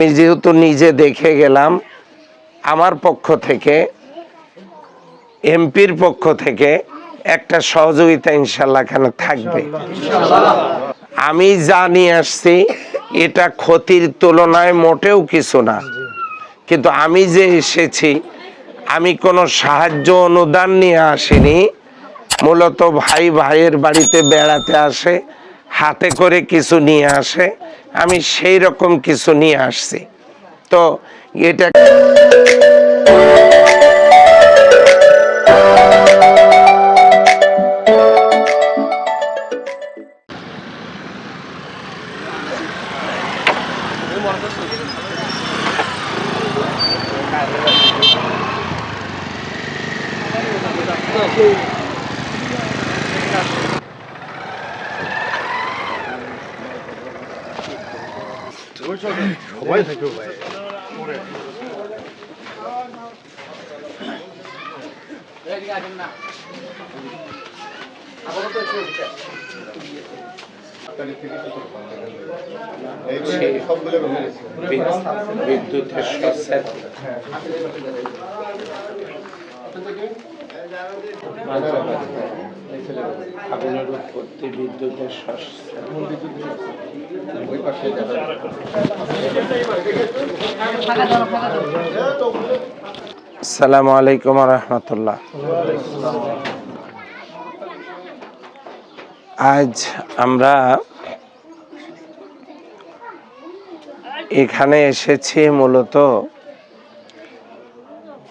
আমি যেহেতু নিজে দেখে গেলাম, আমার পক্ষ থেকে এমপির পক্ষ থেকে একটা সহযোগিতা ইনশাল্লাহ এখানে থাকবে। আমি যা নিয়ে আসছি এটা ক্ষতির তুলনায় মোটেও কিছু না, কিন্তু আমি যে এসেছি আমি কোনো সাহায্য অনুদান নিয়ে আসিনি। মূলত ভাই ভাইয়ের বাড়িতে বেড়াতে আসে, হাতে করে কিছু নিয়ে আসে, আমি সেই রকম কিছু নিয়ে আসছি। তো এটা সবাই থাকবে ভাই। বিদ্যুতের সচ্ছেদ আগুনের উৎপত্তি, বিদ্যুতের সচ্ছেদ। আসসালামু আলাইকুম ওয়া রাহমাতুল্লাহ। আজ আমরা এখানে এসেছি মূলত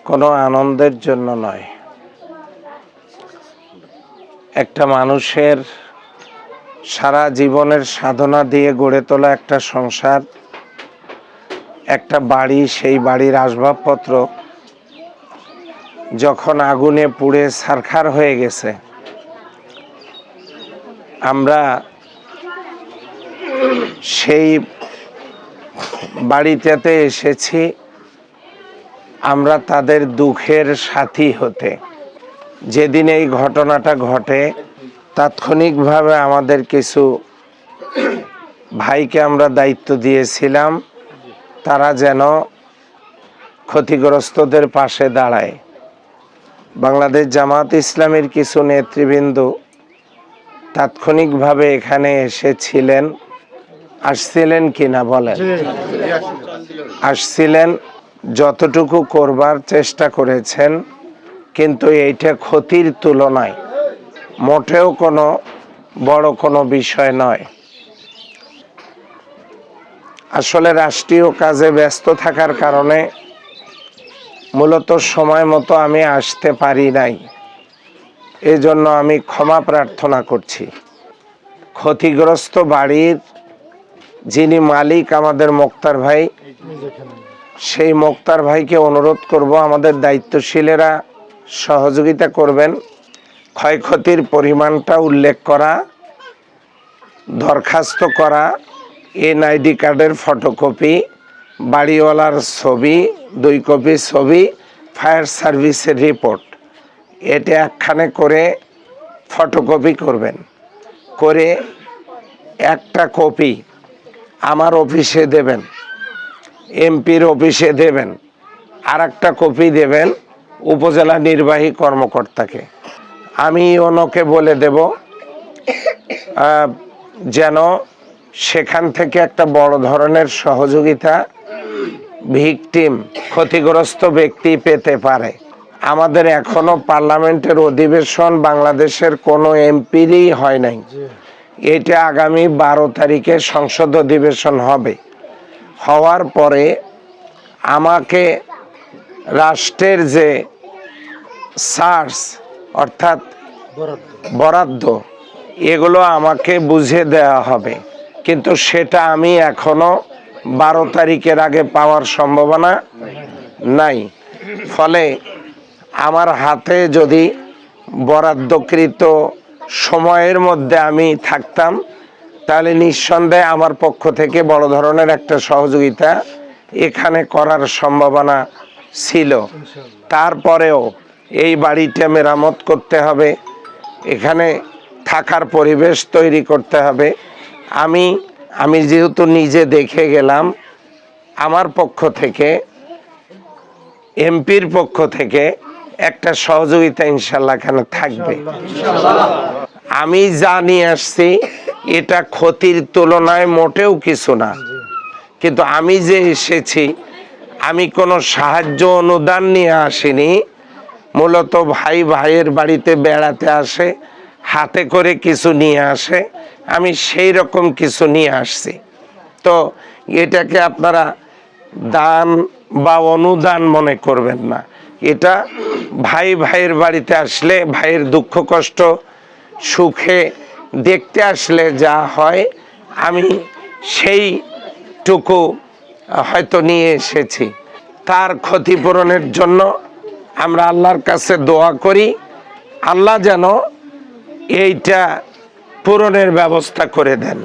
কোনো আনন্দের জন্য নয়। একটা মানুষের সারা জীবনের সাধনা দিয়ে গড়ে তোলা একটা সংসার, একটা বাড়ি, সেই বাড়ির আসবাবপত্র যখন আগুনে পুড়ে ছারখার হয়ে গেছে, আমরা সেই বাড়িটাতে এসেছি আমরা তাদের দুঃখের সাথী হতে। যেদিন এই ঘটনাটা ঘটে তাৎক্ষণিকভাবে আমাদের কিছু ভাইকে আমরা দায়িত্ব দিয়েছিলাম তারা যেন ক্ষতিগ্রস্তদের পাশে দাঁড়ায়। বাংলাদেশ জামাত ইসলামের কিছু নেতৃবৃন্দ তাৎক্ষণিকভাবে এখানে এসেছিলেন, আসছিলেন কিনা বলেন? আসছিলেন, যতটুকু করবার চেষ্টা করেছেন, কিন্তু এইটা ক্ষতির তুলনায় মোটেও কোনো বড় কোনো বিষয় নয়। আসলে রাষ্ট্রীয় কাজে ব্যস্ত থাকার কারণে মূলত সময় মতো আমি আসতে পারি নাই, এজন্য আমি ক্ষমা প্রার্থনা করছি। ক্ষতিগ্রস্ত বাড়ির যিনি মালিক আমাদের মোক্তার ভাই, সেই মোক্তার ভাইকে অনুরোধ করব আমাদের দায়িত্বশীলেরা সহযোগিতা করবেন, ক্ষয়ক্ষতির পরিমাণটা উল্লেখ করা, দরখাস্ত করা, এনআইডি কার্ডের ফটোকপি, বাড়িওয়ালার ছবি, 2 কপি ছবি, ফায়ার সার্ভিসের রিপোর্ট, এটা একখানে করে ফটোকপি করবেন। করে একটা কপি আমার অফিসে দেবেন, এমপির অফিসে দেবেন, আর একটা কপি দেবেন উপজেলা নির্বাহী কর্মকর্তাকে। আমি ওনাকে বলে দেব যেন সেখান থেকে একটা বড় ধরনের সহযোগিতা ভিকটিম, ক্ষতিগ্রস্ত ব্যক্তি পেতে পারে। আমাদের এখনো পার্লামেন্টের অধিবেশন বাংলাদেশের কোনো এমপিরই হয় নাই। এটা আগামী 12 তারিখে সংসদ অধিবেশন হবে। হওয়ার পরে আমাকে রাষ্ট্রের যে সার্স অর্থাৎ বরাদ্দ, এগুলো আমাকে বুঝে দেওয়া হবে, কিন্তু সেটা আমি এখনো 12 তারিখের আগে পাওয়ার সম্ভাবনা নাই। ফলে আমার হাতে যদি বরাদ্দকৃত সময়ের মধ্যে আমি থাকতাম তাহলে নিঃসন্দেহে আমার পক্ষ থেকে বড় ধরনের একটা সহযোগিতা এখানে করার সম্ভাবনা ছিল। তারপরেও এই বাড়িটা মেরামত করতে হবে, এখানে থাকার পরিবেশ তৈরি করতে হবে। আমি যেহেতু নিজে দেখে গেলাম, আমার পক্ষ থেকে, এমপির পক্ষ থেকে একটা সহযোগিতা ইনশাল্লাহ এখানে থাকবে। আমি যা নিয়ে আসছি এটা ক্ষতির তুলনায় মোটেও কিছু না, কিন্তু আমি যে এসেছি আমি কোনো সাহায্য অনুদান নিয়ে আসিনি। মূলত ভাই ভাইয়ের বাড়িতে বেড়াতে আসে, হাতে করে কিছু নিয়ে আসে, আমি সেই রকম কিছু নিয়ে আসছি। তো এটাকে আপনারা দান বা অনুদান মনে করবেন না। এটা ভাই ভাইয়ের বাড়িতে আসলে, ভাইয়ের দুঃখ কষ্ট সুখে দেখতে আসলে যা হয়, আমি সেইটুকু হয়তো নিয়ে এসেছি। তার ক্ষতিপূরণের জন্য আমরা আল্লাহর কাছে দোয়া করি, আল্লাহ যেন এইটা পূরণের ব্যবস্থা করে দেন।